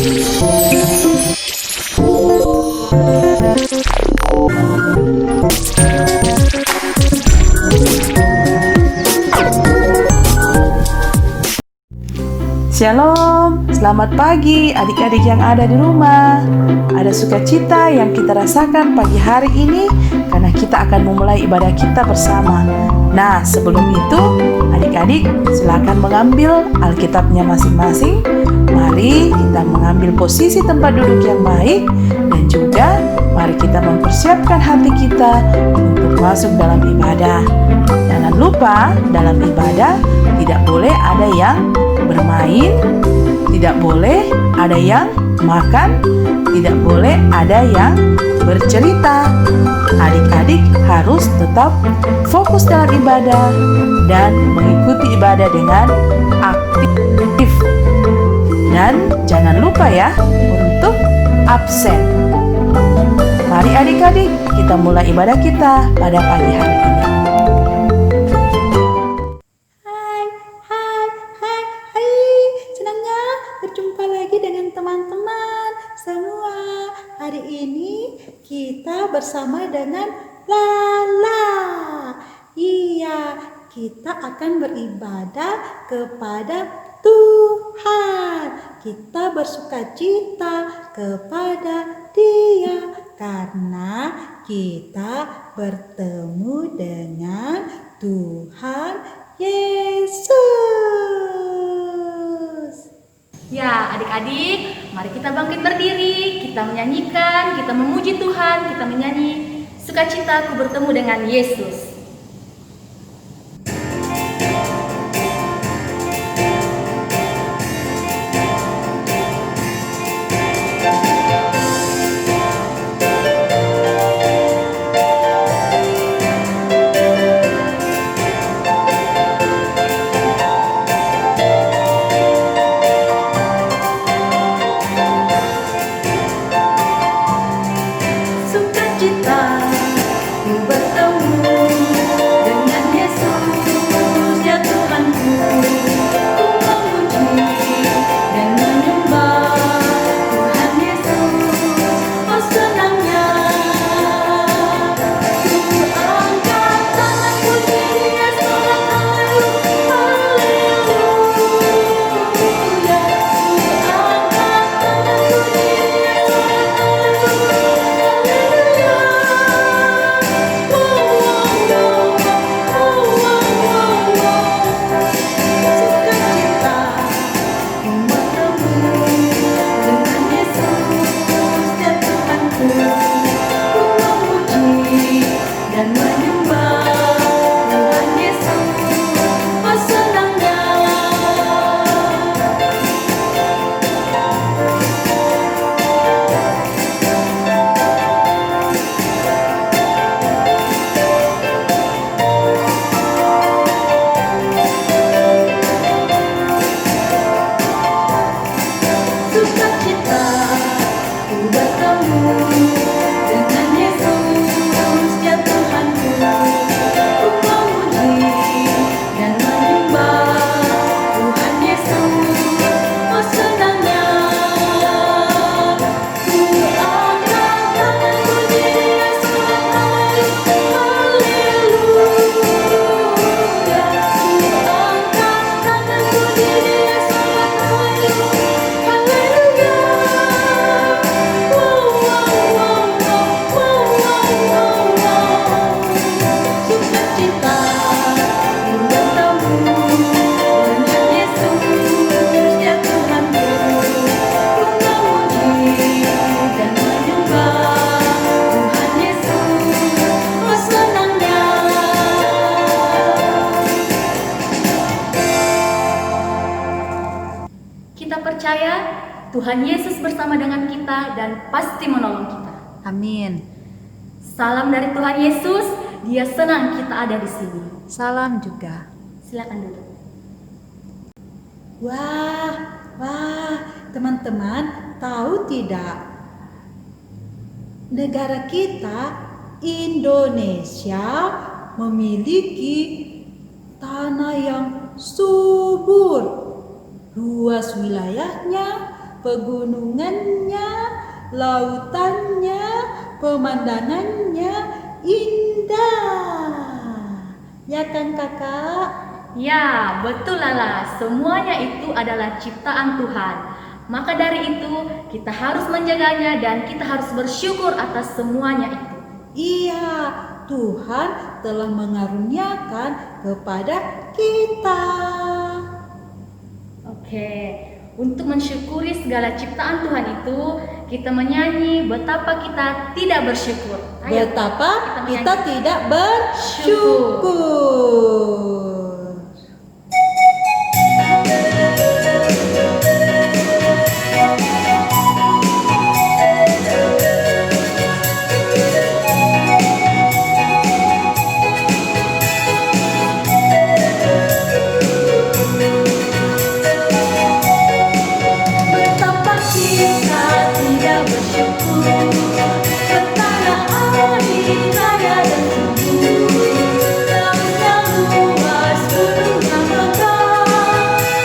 Shalom, selamat pagi adik-adik yang ada di rumah. Ada sukacita yang kita rasakan pagi hari ini karena kita akan memulai ibadah kita bersama. Nah, sebelum itu, adik-adik silakan mengambil Alkitabnya masing-masing. Mari kita mengambil posisi tempat duduk yang baik dan juga mari kita mempersiapkan hati kita untuk masuk dalam ibadah. Jangan lupa, dalam ibadah tidak boleh ada yang bermain, tidak boleh ada yang makan, tidak boleh ada yang bercerita. Adik-adik harus tetap fokus dalam ibadah dan mengikuti ibadah dengan aktif. Dan jangan lupa ya untuk absen. Mari adik-adik kita mulai ibadah kita pada pagi hari ini. Berjumpa lagi dengan teman-teman semua. Hari ini kita bersama dengan Lala. Iya, kita akan beribadah kepada Tuhan. Kita bersukacita kepada Dia karena kita bertemu dengan Tuhan Yesus. Ya, adik-adik, mari kita bangkit berdiri, kita menyanyikan, kita memuji Tuhan, kita menyanyi sukacita ku bertemu dengan Yesus. Tuhan Yesus bersama dengan kita dan pasti menolong kita. Amin. Salam dari Tuhan Yesus, Dia senang kita ada di sini. Salam juga. Silakan duduk. Wah, teman-teman tahu tidak? Negara kita, Indonesia, memiliki tanah yang subur. Luas wilayahnya pegunungannya, lautannya, pemandangannya indah. Ya kan kakak? Ya, betul Lala. Semuanya itu adalah ciptaan Tuhan. Maka dari itu, kita harus menjaganya dan kita harus bersyukur atas semuanya itu. Iya, Tuhan telah mengaruniakan kepada kita. Oke, untuk mensyukuri segala ciptaan Tuhan itu, kita menyanyi betapa kita tidak bersyukur. Ayo, Betapa kita menyanyi. tidak bersyukur. Betapa kita tidak bersyukur, betapa air raya dan subur, lautnya luas, gunungnya megah,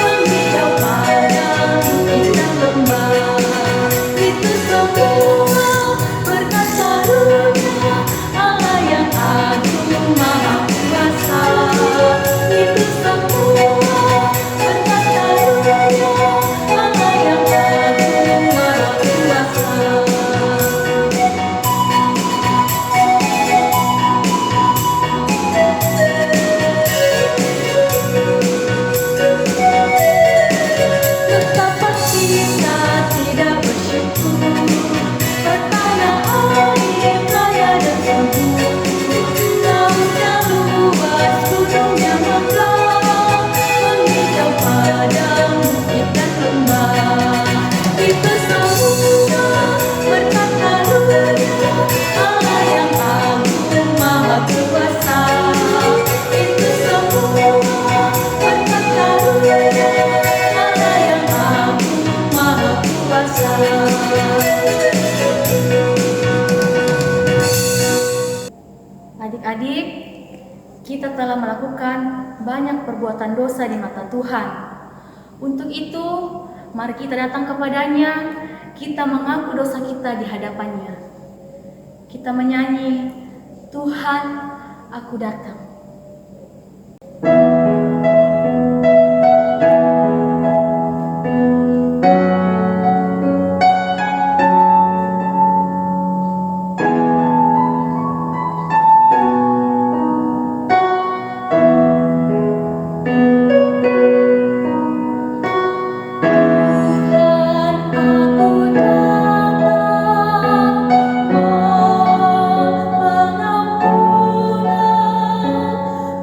menghijau padang, bukit dan lembah. Itu semua berkat karunia Allah yang agung maha kuasa. Itu semua berkat karunia Allah yang agung maha kuasa. Betapa kita tidak bersyukur, bertanah air raya dan subur, lautnya luas, gunungnya megah, menghijau padang, bukit dan lembah. Itu semua berkat karunia Allah yang agung maha kuasa. Itu semua berkat karunia Allah yang agung maha kuasa. Adik-adik, kita telah melakukan banyak perbuatan dosa di mata Tuhan. Untuk itu, mari kita datang kepadanya, kita mengaku dosa kita di hadapannya. Kita menyanyi, Tuhan, aku datang. Tuhan, aku datang, mohon pengampunan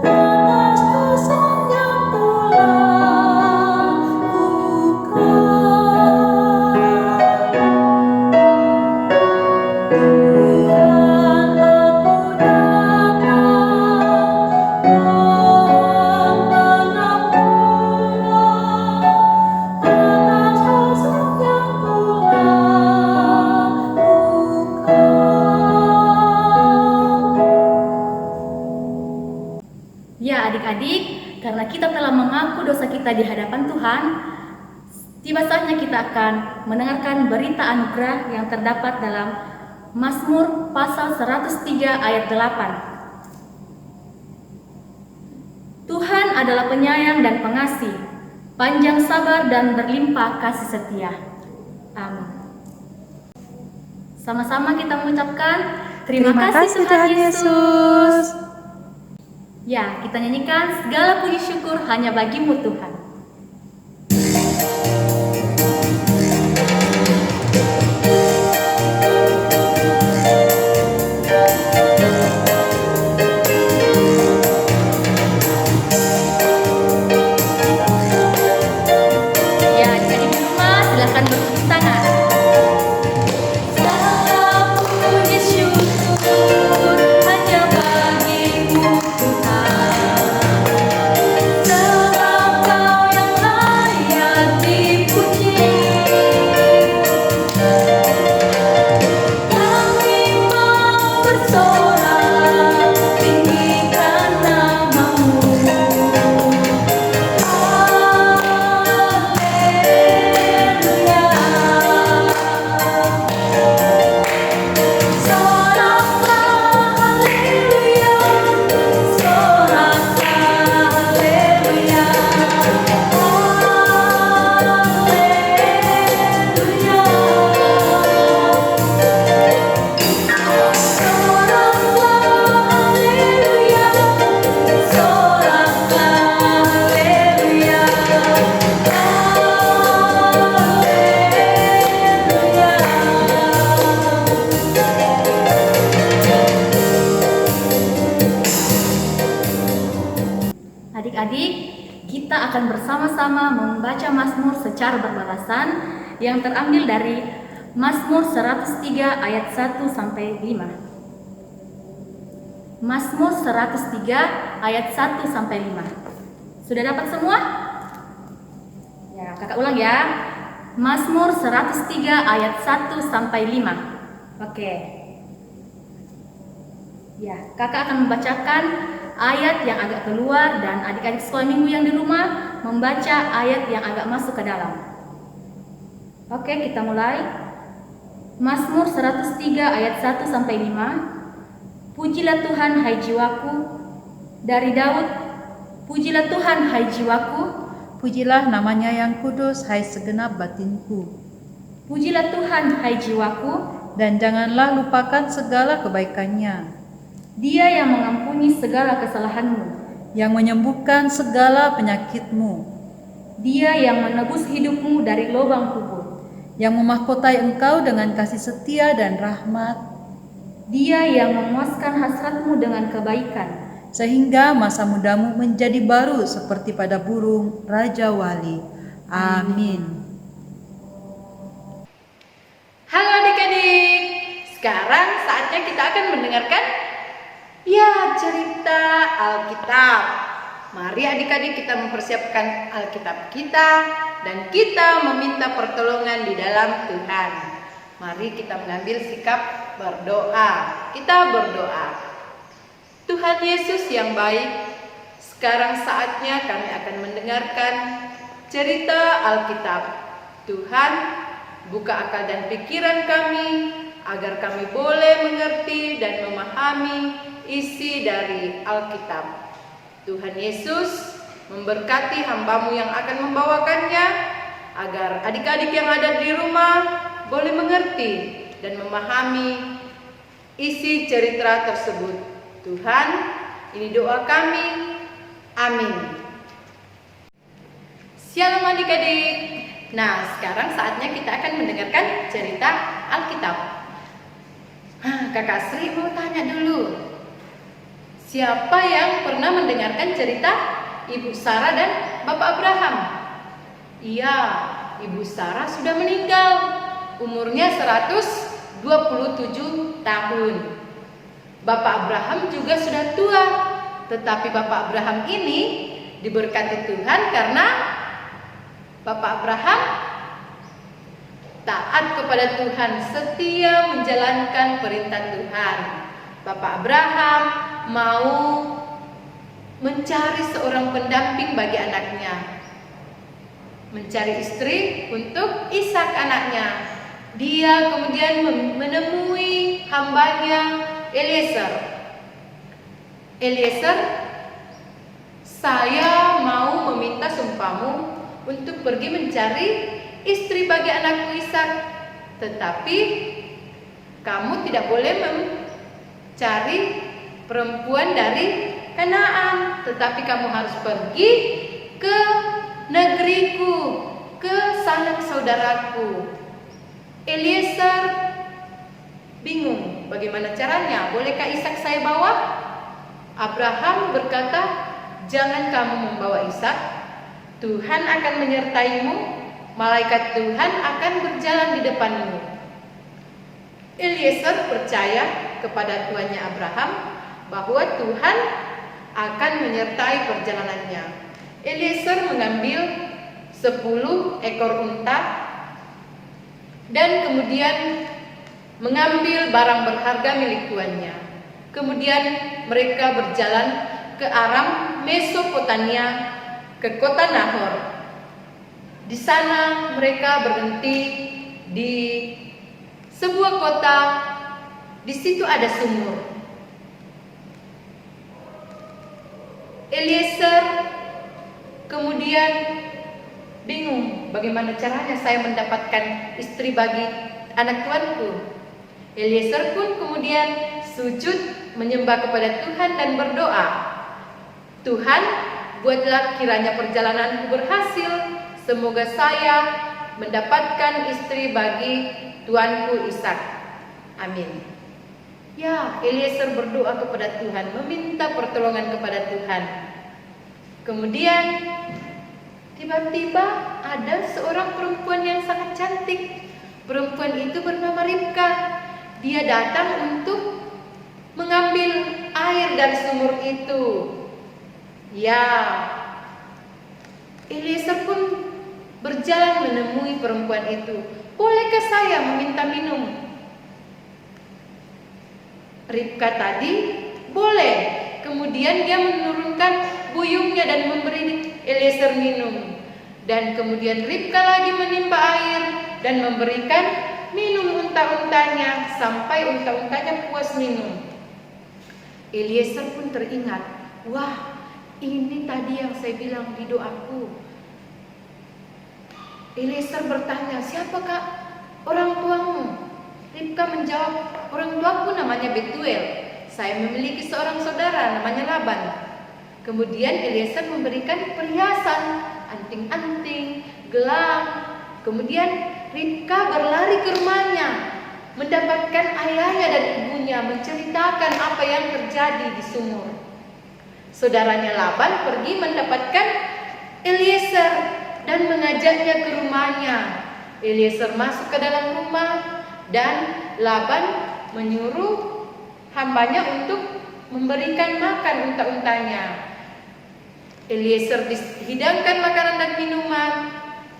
atas dosa yang telah kubuat. Tuhan, aku datang, mohon pengampunan atas dosa yang kulakukan. Ya adik-adik, karena kita telah mengaku dosa kita di hadapan Tuhan, tiba saatnya kita akan mendengarkan berita anugerah yang terdapat dalam Mazmur pasal 103 ayat 8. Tuhan adalah penyayang dan pengasih, panjang sabar dan berlimpah kasih setia. Amin. Sama-sama kita mengucapkan terima kasih Tuhan Yesus. Ya, kita nyanyikan segala puji syukur hanya bagimu Tuhan. Ya, adik-adik di rumah silakan bertepuk tangan. Segala puji syukur hanya bagimu Tuhan. Sebab Kau yang layak dipuji. Kami mau bersorak tinggikan nama-Mu. Haleluya. bersama-sama membaca Mazmur secara berbalasan yang terambil dari Mazmur 103 ayat 1 sampai 5. Mazmur 103 ayat 1 sampai 5. Sudah dapat semua? Ya, kakak ulang ya. Mazmur 103 ayat 1 sampai 5. Oke. Ya, kakak akan membacakan ayat yang agak keluar dan adik-adik sekolah minggu yang di rumah membaca ayat yang agak masuk ke dalam. Oke, kita mulai. Mazmur 103 ayat 1 sampai 5. Pujilah Tuhan hai jiwaku. Dari Daud. Pujilah Tuhan hai jiwaku. Pujilah namanya yang kudus, hai segenap batinku. Pujilah Tuhan hai jiwaku. Dan janganlah lupakan segala kebaikannya, Dia yang mengampuni segala kesalahanmu, yang menyembuhkan segala penyakitmu, Dia yang menebus hidupmu dari lubang kubur, yang memahkotai engkau dengan kasih setia dan rahmat, Dia yang memuaskan hasratmu dengan kebaikan, sehingga masa mudamu menjadi baru seperti pada burung Raja Wali. Amin. Halo adik-adik, sekarang saatnya kita akan mendengarkan cerita Alkitab. Mari adik-adik kita mempersiapkan Alkitab kita dan kita meminta pertolongan di dalam Tuhan. Mari kita mengambil sikap berdoa. Kita berdoa. Tuhan Yesus yang baik, sekarang saatnya kami akan mendengarkan cerita Alkitab. Tuhan, buka akal dan pikiran kami agar kami boleh mengerti dan memahami isi dari Alkitab. Tuhan Yesus memberkati hamba-Mu yang akan membawakannya, agar adik-adik yang ada di rumah boleh mengerti dan memahami isi cerita tersebut. Tuhan, ini doa kami. Amin. Shalom adik-adik. Nah, sekarang saatnya kita akan mendengarkan cerita Alkitab. Kakak Sri mau tanya dulu. Siapa yang pernah mendengarkan cerita Ibu Sarah dan Bapak Abraham? Iya, Ibu Sarah sudah meninggal. Umurnya 127 tahun. Bapak Abraham juga sudah tua. Tetapi Bapak Abraham ini diberkati Tuhan karena Bapak Abraham taat kepada Tuhan, setia menjalankan perintah Tuhan. Bapak Abraham mau mencari seorang pendamping bagi anaknya, mencari istri untuk Ishak anaknya. Dia kemudian menemui hambanya Eliezer. Eliezer, saya mau meminta sumpahmu untuk pergi mencari istri bagi anakku Ishak, tetapi kamu tidak boleh mencari perempuan dari Kanaan, tetapi kamu harus pergi ke negeriku, ke sanak saudaraku. Eliezer bingung bagaimana caranya. Bolehkah Ishak saya bawa? Abraham berkata, jangan kamu membawa Ishak. Tuhan akan menyertaimu, malaikat Tuhan akan berjalan di depanmu. Eliezer percaya kepada tuannya Abraham bahwa Tuhan akan menyertai perjalanannya. Eliezer mengambil 10 ekor unta dan kemudian mengambil barang berharga milik tuannya. Kemudian mereka berjalan ke Aram Mesopotamia, ke kota Nahor. Di sana mereka berhenti di sebuah kota. Di situ ada sumur. Eliezer kemudian bingung, bagaimana caranya saya mendapatkan istri bagi anak tuanku. Eliezer pun kemudian sujud menyembah kepada Tuhan dan berdoa, Tuhan, buatlah kiranya perjalananku berhasil. Semoga saya mendapatkan istri bagi tuanku Ishak. Amin. Ya, Eliezer berdoa kepada Tuhan, meminta pertolongan kepada Tuhan. Kemudian tiba-tiba ada seorang perempuan yang sangat cantik. Perempuan itu bernama Ribka. Dia datang untuk mengambil air dari sumur itu. Ya, Eliezer pun berjalan menemui perempuan itu. Bolehkah saya meminta minum? Ribka tadi boleh. Kemudian dia menurunkan buyungnya dan memberi Eliezer minum. Dan kemudian Ribka lagi menimba air dan memberikan minum unta-untanya sampai unta-untanya puas minum. Eliezer pun teringat, wah, ini tadi yang saya bilang di doaku. Eliezer bertanya, siapakah orang tuamu? Ribka menjawab, orang tuaku namanya Betuel. Saya memiliki seorang saudara namanya Laban. Kemudian Eliezer memberikan perhiasan, anting-anting, gelang. Kemudian Ribka berlari ke rumahnya, mendapatkan ayahnya dan ibunya menceritakan apa yang terjadi di sumur. Saudaranya Laban pergi mendapatkan Eliezer dan mengajaknya ke rumahnya. Eliezer masuk ke dalam rumah dan Laban menyuruh hambanya untuk memberikan makan unta-untanya. Eliezer dihidangkan makanan dan minuman,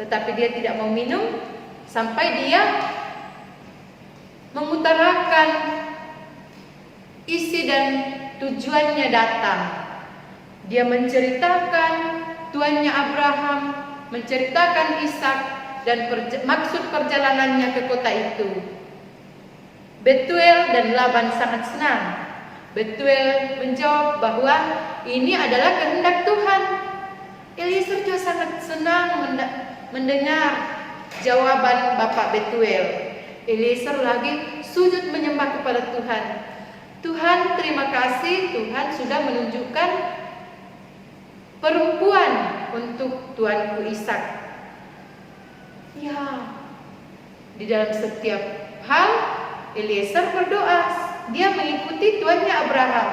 tetapi dia tidak mau minum sampai dia mengutarakan isi dan tujuannya datang. Dia menceritakan tuannya Abraham, menceritakan Ishak dan maksud perjalanannya ke kota itu. Betuel dan Laban sangat senang. Betuel menjawab bahwa ini adalah kehendak Tuhan. Eliezer juga sangat senang mendengar jawaban Bapak Betuel. Eliezer lagi sujud menyembah kepada Tuhan. Tuhan, terima kasih, Tuhan sudah menunjukkan perempuan untuk tuanku Ishak. Ya, di dalam setiap hal Eliezer berdoa. Dia mengikuti tuannya Abraham.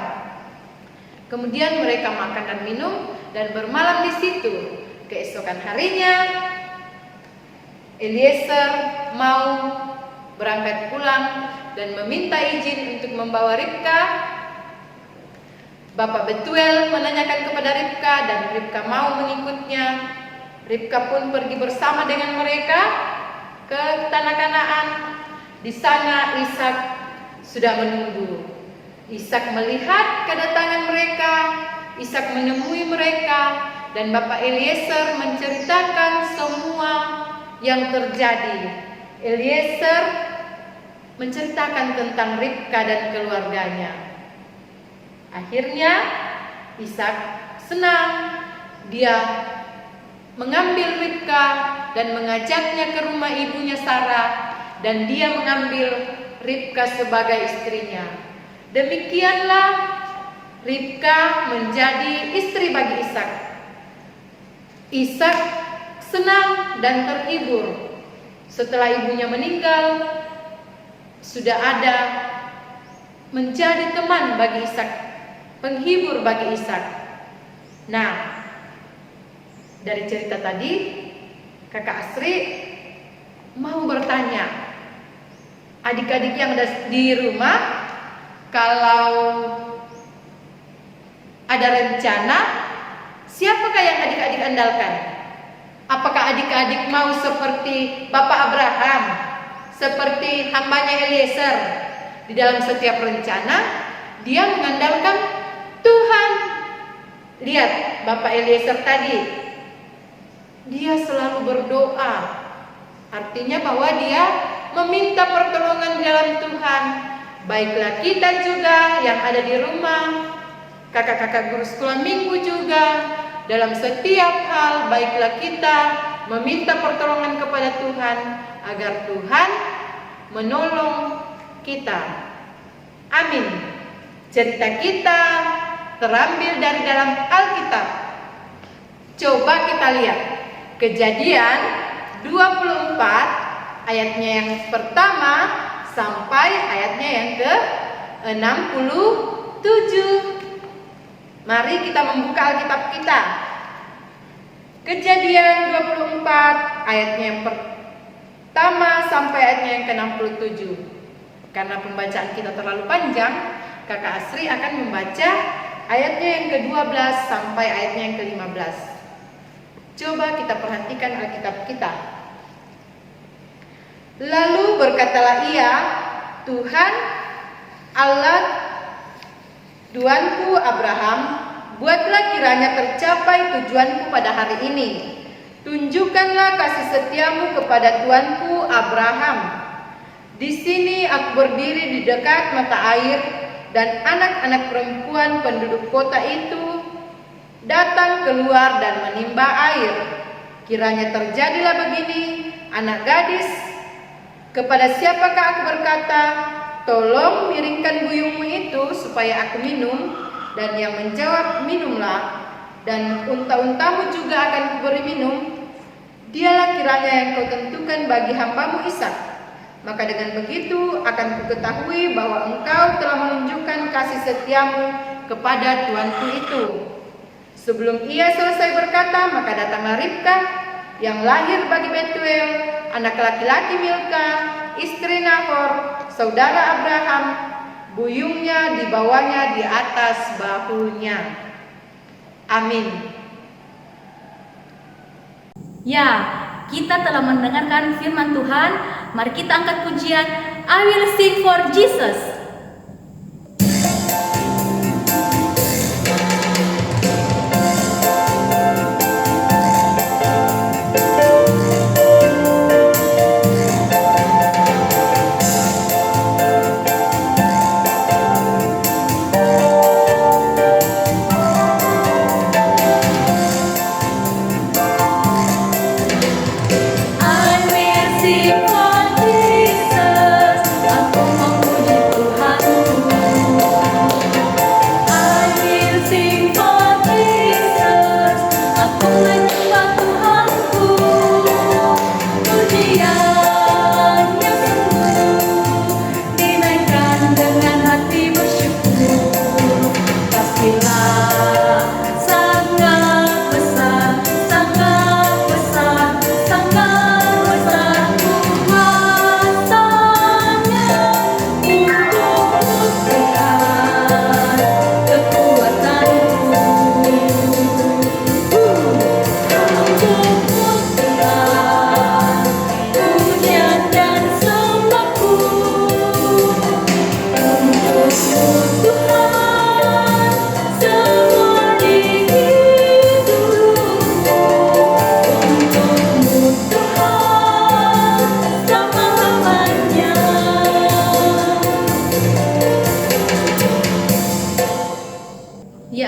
Kemudian mereka makan dan minum dan bermalam di situ. Keesokan harinya Eliezer mau berangkat pulang dan meminta izin untuk membawa Ribka. Bapak Betuel menanyakan kepada Ribka dan Ribka mau mengikutnya. Ribka pun pergi bersama dengan mereka ke tanah Kanaan. Di sana Ishak sudah menunggu. Ishak melihat kedatangan mereka. Ishak menemui mereka dan Bapak Eliezer menceritakan semua yang terjadi. Eliezer menceritakan tentang Ribka dan keluarganya. Akhirnya Ishak senang. Dia mengambil Ribka dan mengajaknya ke rumah ibunya Sarah. Dan dia mengambil Ribka sebagai istrinya. Demikianlah Ribka menjadi istri bagi Ishak. Ishak senang dan terhibur. Setelah ibunya meninggal, sudah ada menjadi teman bagi Ishak, penghibur bagi Ishak. Nah, dari cerita tadi, Kakak Asri mau bertanya, adik-adik yang ada di rumah, kalau ada rencana, siapakah yang adik-adik andalkan? Apakah adik-adik mau seperti Bapak Abraham, seperti hambanya Eliezer? Di dalam setiap rencana, dia mengandalkan Tuhan. Lihat Bapak Eliezer tadi, dia selalu berdoa. Artinya bahwa dia meminta pertolongan di dalam Tuhan. Baiklah kita juga yang ada di rumah, kakak-kakak guru sekolah minggu juga, dalam setiap hal baiklah kita meminta pertolongan kepada Tuhan agar Tuhan menolong kita. Amin. Cerita kita terambil dari dalam Alkitab. Coba kita lihat Kejadian 24 ayatnya yang pertama sampai ayatnya yang ke-67. Mari kita membuka Alkitab kita. Kejadian 24 ayatnya yang pertama sampai ayatnya yang ke-67. Karena pembacaan kita terlalu panjang, Kakak Asri akan membaca ayatnya yang ke-12 sampai ayatnya yang ke-15. Coba kita perhatikan Alkitab kita. Lalu berkatalah ia, Tuhan Allah Tuanku Abraham, buatlah kiranya tercapai tujuanku pada hari ini. Tunjukkanlah kasih setiamu kepada Tuanku Abraham. Di sini aku berdiri di dekat mata air, dan anak-anak perempuan penduduk kota itu datang keluar dan menimba air. Kiranya terjadilah begini, anak gadis, kepada siapakah aku berkata, tolong miringkan buyungmu itu supaya aku minum, dan yang menjawab, minumlah, dan unta-untamu juga akan kuberi minum. Dialah kiranya yang kau tentukan bagi hambamu Ishak. Maka dengan begitu akan kuketahui bahwa engkau telah menunjukkan kasih setiamu kepada tuanku itu. Sebelum ia selesai berkata, maka datanglah Ribka yang lahir bagi Betuel, anak laki-laki Milka, istri Nahor, saudara Abraham. Buyungnya dibawanya di atas bahunya. Amin. Ya, kita telah mendengarkan firman Tuhan. Mari kita angkat pujian I Will Sing for Jesus.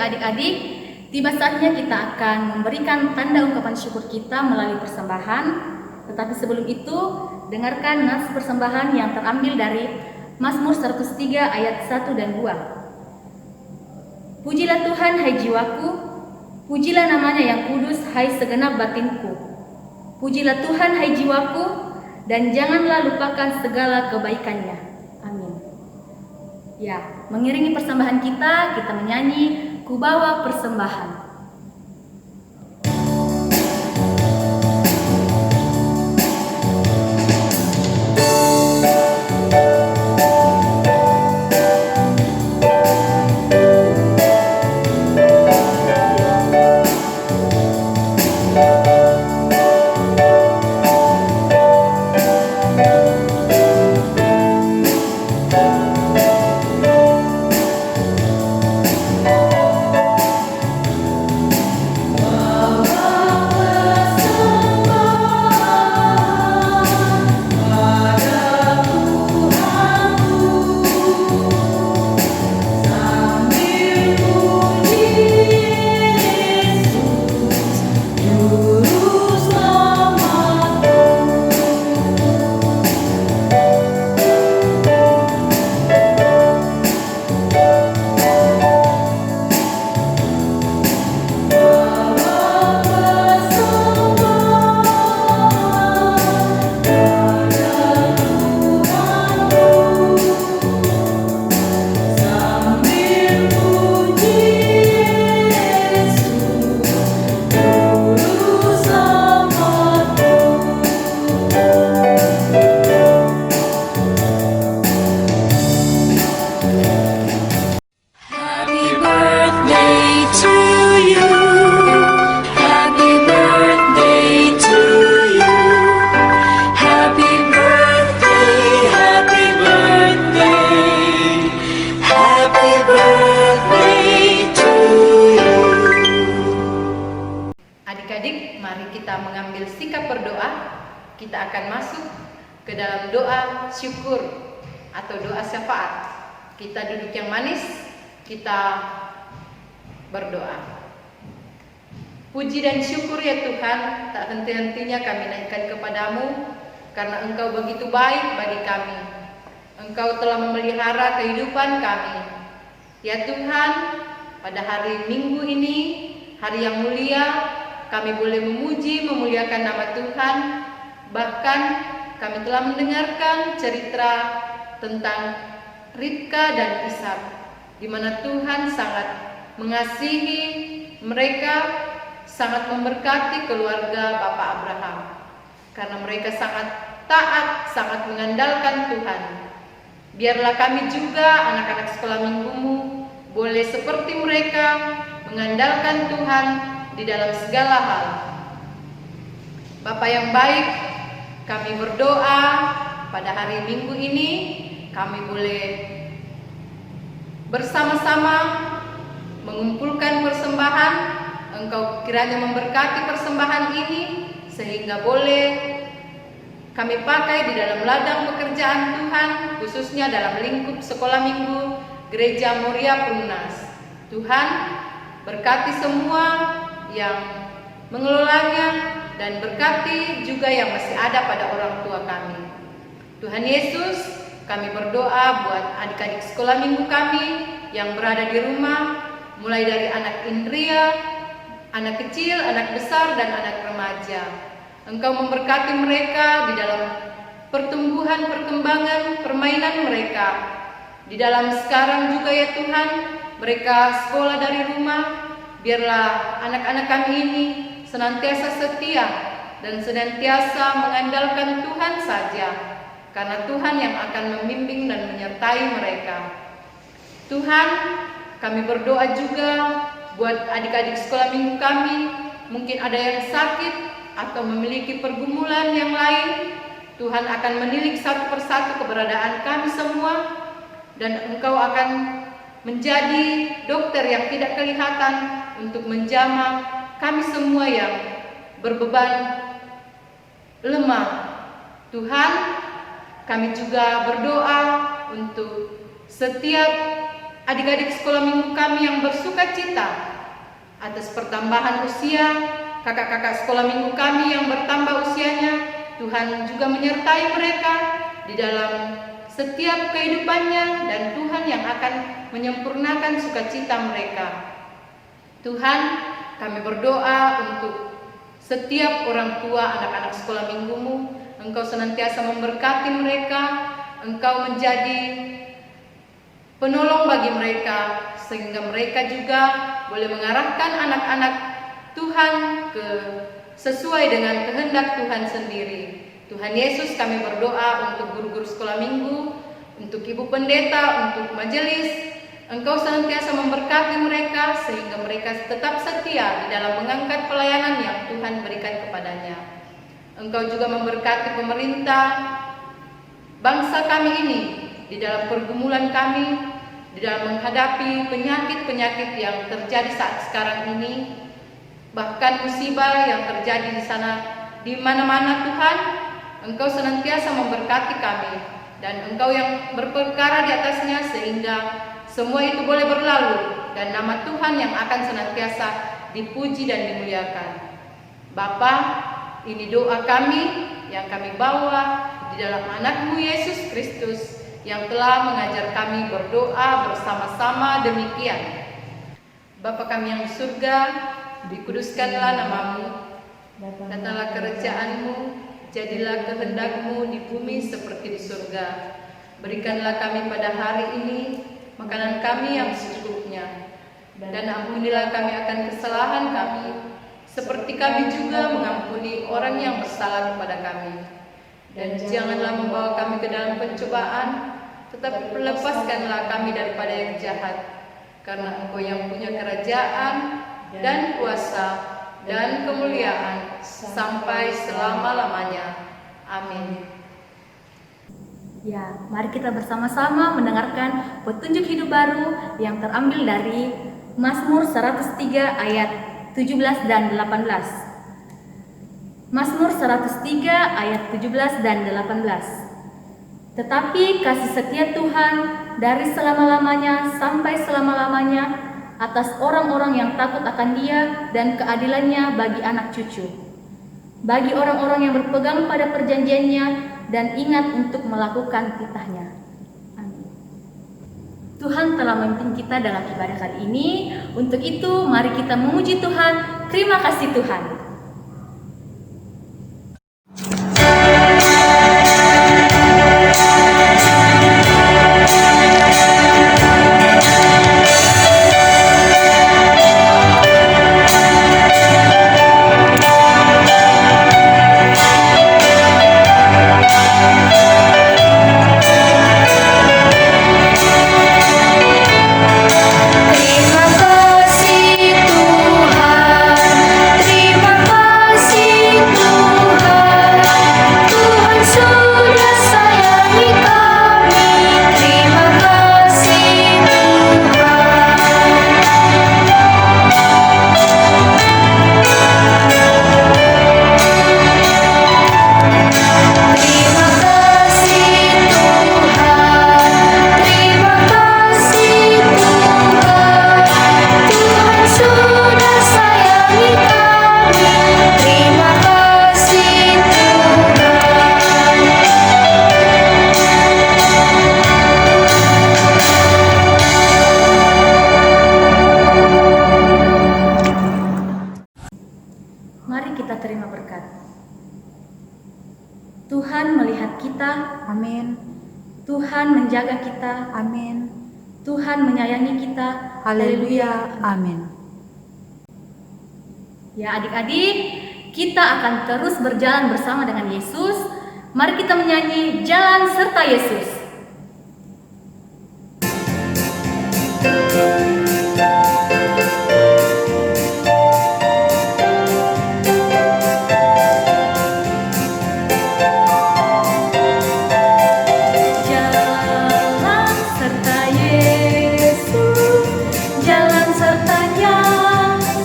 Adik-adik, tiba saatnya kita akan memberikan tanda ungkapan syukur kita melalui persembahan. Tetapi sebelum itu, dengarkan nas persembahan yang terambil dari Mazmur 103 ayat 1 dan 2. Pujilah Tuhan hai jiwaku, pujilah namanya yang kudus hai segenap batinku. Pujilah Tuhan hai jiwaku, dan janganlah lupakan segala kebaikannya. Amin. Ya, mengiringi persembahan kita menyanyi Ku bawa persembahan. akan masuk ke dalam doa syukur atau doa syafaat. Kita duduk yang manis, kita berdoa. Puji dan syukur ya Tuhan, tak henti-hentinya kami naikkan kepadamu, karena Engkau begitu baik bagi kami. Engkau telah memelihara kehidupan kami. Ya Tuhan, pada hari Minggu ini, hari yang mulia, kami boleh memuji, memuliakan nama Tuhan. Bahkan kami telah mendengarkan cerita tentang Ribka dan Ishak, di mana Tuhan sangat mengasihi mereka, sangat memberkati keluarga Bapak Abraham, karena mereka sangat taat, sangat mengandalkan Tuhan. Biarlah kami juga anak-anak sekolah minggumu boleh seperti mereka mengandalkan Tuhan di dalam segala hal. Bapa yang baik, kami berdoa pada hari Minggu ini kami boleh bersama-sama mengumpulkan persembahan. Engkau kiranya memberkati persembahan ini sehingga boleh kami pakai di dalam ladang pekerjaan Tuhan, khususnya dalam lingkup sekolah minggu Gereja Moria Perumnas. Tuhan, berkati semua yang mengelolanya dan berkati juga yang masih ada pada orang tua kami. Tuhan Yesus, kami berdoa buat adik-adik sekolah minggu kami yang berada di rumah, mulai dari anak Indria, anak kecil, anak besar, dan anak remaja. Engkau memberkati mereka di dalam pertumbuhan, perkembangan, permainan mereka. Di dalam sekarang juga ya Tuhan, mereka sekolah dari rumah. Biarlah anak-anak kami ini senantiasa setia dan senantiasa mengandalkan Tuhan saja, karena Tuhan yang akan membimbing dan menyertai mereka. Tuhan, kami berdoa juga buat adik-adik sekolah minggu kami, mungkin ada yang sakit atau memiliki pergumulan yang lain. Tuhan akan menilik satu persatu keberadaan kami semua, dan Engkau akan menjadi dokter yang tidak kelihatan untuk menjamah kami semua yang berbeban lemah. Tuhan, kami juga berdoa untuk setiap adik-adik sekolah minggu kami yang bersuka cita atas pertambahan usia, kakak-kakak sekolah minggu kami yang bertambah usianya. Tuhan juga menyertai mereka di dalam setiap kehidupannya, dan Tuhan yang akan menyempurnakan sukacita mereka. Tuhan, kami berdoa untuk setiap orang tua anak-anak sekolah minggumu. Engkau senantiasa memberkati mereka, Engkau menjadi penolong bagi mereka, sehingga mereka juga boleh mengarahkan anak-anak Tuhan sesuai dengan kehendak Tuhan sendiri. Tuhan Yesus, kami berdoa untuk guru-guru sekolah minggu, untuk ibu pendeta, untuk majelis. Engkau senantiasa memberkati mereka sehingga mereka tetap setia di dalam mengangkat pelayanan yang Tuhan berikan kepadanya. Engkau juga memberkati pemerintah bangsa kami ini di dalam pergumulan kami, di dalam menghadapi penyakit-penyakit yang terjadi saat sekarang ini, bahkan musibah yang terjadi di sana, di mana-mana. Tuhan, Engkau senantiasa memberkati kami, dan Engkau yang berperkara di atasnya sehingga semua itu boleh berlalu, dan nama Tuhan yang akan senantiasa dipuji dan dimuliakan. Bapa, ini doa kami yang kami bawa di dalam anak-Mu Yesus Kristus yang telah mengajar kami berdoa bersama-sama demikian. Bapa kami yang di surga, dikuduskanlah nama-Mu, datanglah kerajaan-Mu, jadilah kehendak-Mu di bumi seperti di surga. Berikanlah kami pada hari ini makanan kami yang secukupnya, dan ampunilah kami akan kesalahan kami, seperti kami juga mengampuni orang yang bersalah kepada kami. Dan janganlah membawa kami ke dalam pencobaan, tetapi lepaskanlah kami daripada yang jahat, karena Engkau yang punya kerajaan dan kuasa dan kemuliaan sampai selama-lamanya. Amin. Ya, mari kita bersama-sama mendengarkan petunjuk hidup baru yang terambil dari Mazmur 103 ayat 17 dan 18. Mazmur 103 ayat 17 dan 18. Tetapi kasih setia Tuhan dari selama-lamanya sampai selama-lamanya atas orang-orang yang takut akan Dia dan keadilannya bagi anak cucu. Bagi orang-orang yang berpegang pada perjanjiannya dan ingat untuk melakukan titahnya. Amin. Tuhan telah memimpin kita dalam ibadah kali ini. Untuk itu, mari kita memuji Tuhan. Terima kasih Tuhan. Mari kita terima berkat. Tuhan melihat kita, Amin. Tuhan menjaga kita, Amin. Tuhan menyayangi kita. Haleluya. Amin. Ya adik-adik, kita akan terus berjalan bersama dengan Yesus. Mari kita menyanyi Jalan Serta Yesus. Jalan serta Yesus, jalan sertanya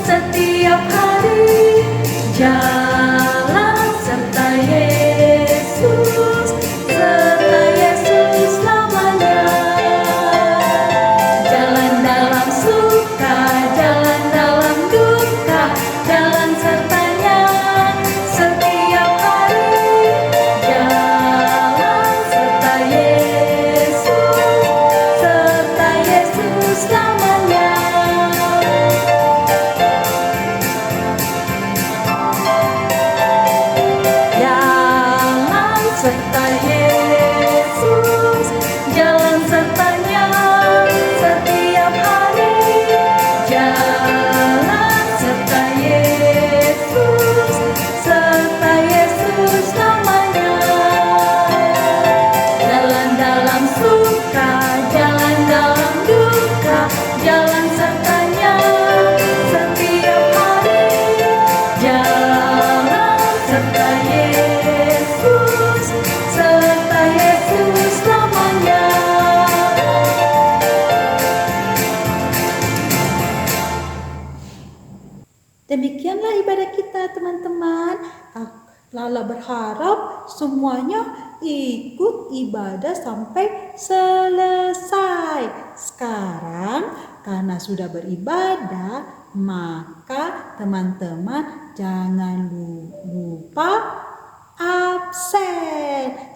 setiap hari. Jalan serta Yesus, serta Yesus namanya. Jalan dalam suka, jalan dalam duka, jalan sertanya setiap hari. Jalan serta Yesus namanya. Jalan serta Yesus, jalan sertanya setiap hari. Jalan serta Yesus namanya. Jalan dalam suka, jalan dalam duka, jalan sertanya setiap hari. Jalan serta Yesus namanya. Demikianlah ibadah kita teman-teman. Lala berharap semuanya ikut ibadah sampai selesai. Sekarang karena sudah beribadah, maka teman-teman jangan lupa absen.